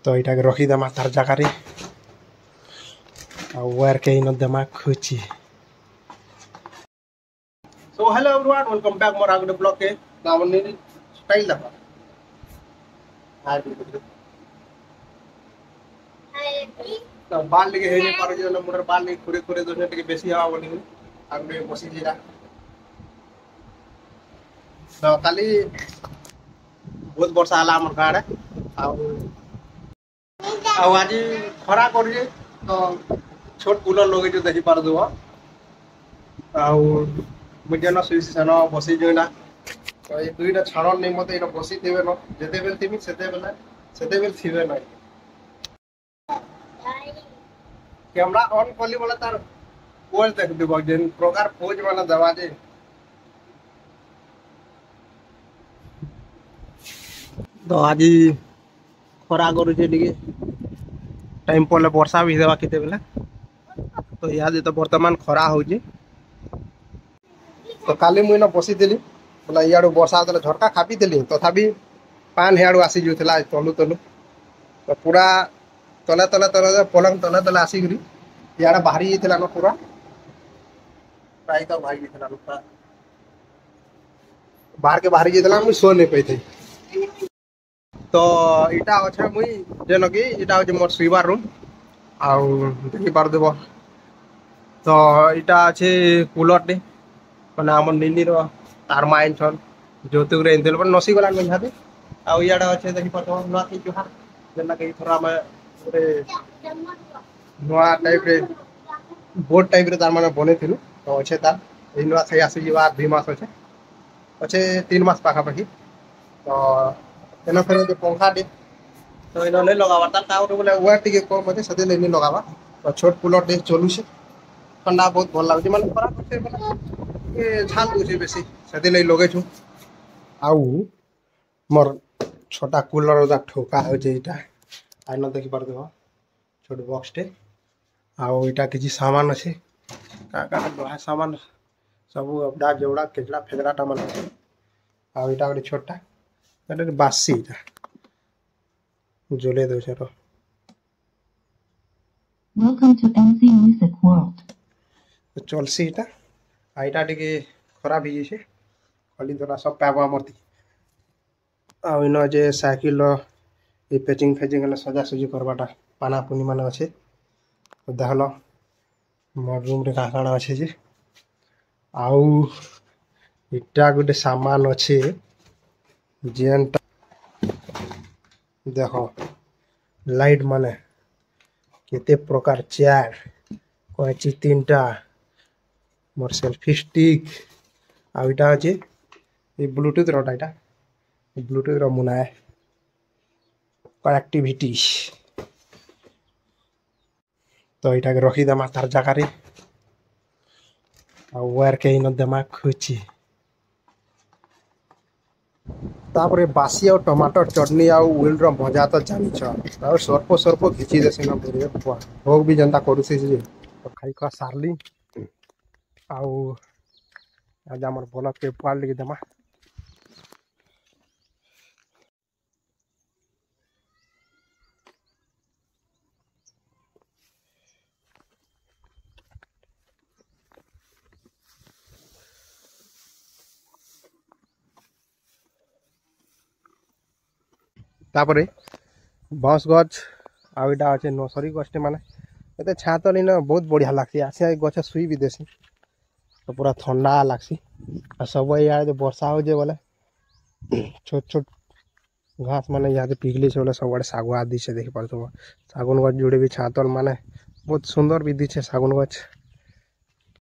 तो यहाँ के रखीदेमा तार जगार वायर के इन देमा खुची। So hello everyone, welcome back मोर आगे ब्लॉग के नामनी स्टाइल देखा तो बाल लेके हेने पारो जे मोटर बाल लेके खुरे खुरे दोने टिके बेसी हवा बोली आगे बसी जीरा तो काली बहुत वर्षा आला हमर गाड़े आज खरा कर तो छोट कूलर लगे जो देखी पार दो मुझे सुन बसी जोना तो ये दुईटा छाड़ नहीं मत ये बसी थे न जिते बेल थी से बेल थे ना कैमरा ऑन कली बोले तार पोज देख देव जेन प्रकार पोज माने देवा जे तो आज खरा करू टाइम पड़े वर्षा भी देवा केते बेले तो याद तो वर्तमान खरा हो तो काली मुई न बसी दिली बोला इाड़ू वर्षा देले झटका खापी दिली तथापि पान हेड़ू आसी जाऊला तलु तलु तो पूरा तले तले तले पलंग तले तले आसिक इे बाहरी जाता न पूरा प्राय तो बाहरी जाता बाहर के बाहरी जाता मुझे शो नहीं पाई तो इटा अच्छे मुई जेन कि इटा हूँ मोर शुइबार रूम आउ देखी पारदेव तो इटा अच्छे कूलर टे मैंने आम नीनी तार माँ आईन जौतुक नसी गलान निहाती आउ इे अच्छे देखी पार नुआ थी जुहा जेना कहीं थोड़ा आम नुआ टाइप रे बोर्ड टाइप रे तार माने बने थिलु तो अच्छे तार ये नुआ थी आसी जीवा 2 मास अच्छे अच्छे 3 मास पाखापाखि तो एना फिर जो पंखा टे तो इन नहीं लगावा तार बोले वायर टी कम अच्छे से नहीं लगावा तो छोट कूलर टे चलू से ठंडा बहुत भल लगे मैंने खराब अच्छे झाल दूसरी बेसी से नहीं लगे छु आउ मोर छोटा कूलर ठोका हो आईन देखी पार देव छोट बॉक्स टे आउ इटा किसी सामान अच्छे का सामान सब अपडा जोड़ा केचड़ा फेगड़ाटा मन अच्छे आउ इटा गोटे छोटा बासी जोले दो चलो Welcome to MC Music World. चलसी इटा आईटा टिके खराब ही जे खाली थोड़ा सब पैबा मरती आउ इन जे साइकिल ये पेचिंग फेचिंग सजा सजी करवाटा पाना पुनी मान अच्छे तो देखल मोर रूम रे काण अच्छे जे आउ इटा गोटे सामान अच्छे जेन देख लाइट माने केते प्रकार चेयर कैची 3टा मोर सेल्फी स्टिक आईटा अच्छे ये ब्लूटूथ रोटा ब्लूटूथ रो मुनाए कनेक्टिविटी तो यहाँ के रखीदेमा तार जगार वायर के इन देमा खुची तापर बासी और टमाटर चटनी आउ उइल रो मजा तो जानिछ और सर्प सर्प घिची देसी न पूरे भोग भी जनता करू से तो खाई का सारली आउ आज हमर बलक के पाल लगे देमा तापरे बाँस गछ आईटा अच्छे नर्सरी गछटे माने ये छा तो नहीं ना बहुत बढ़िया लगसी आसे गछ शुई भी देसी तो पूरा ठंडा लगसी सब यहाँ वर्षा हो जे बोले छोट छोट घास माने यहाँ पिघली से बोले सब सागुआ दी से देखी पार सागुन गछ जुड़े भी छातल माने बहुत सुंदर भी दी सागुन गछ।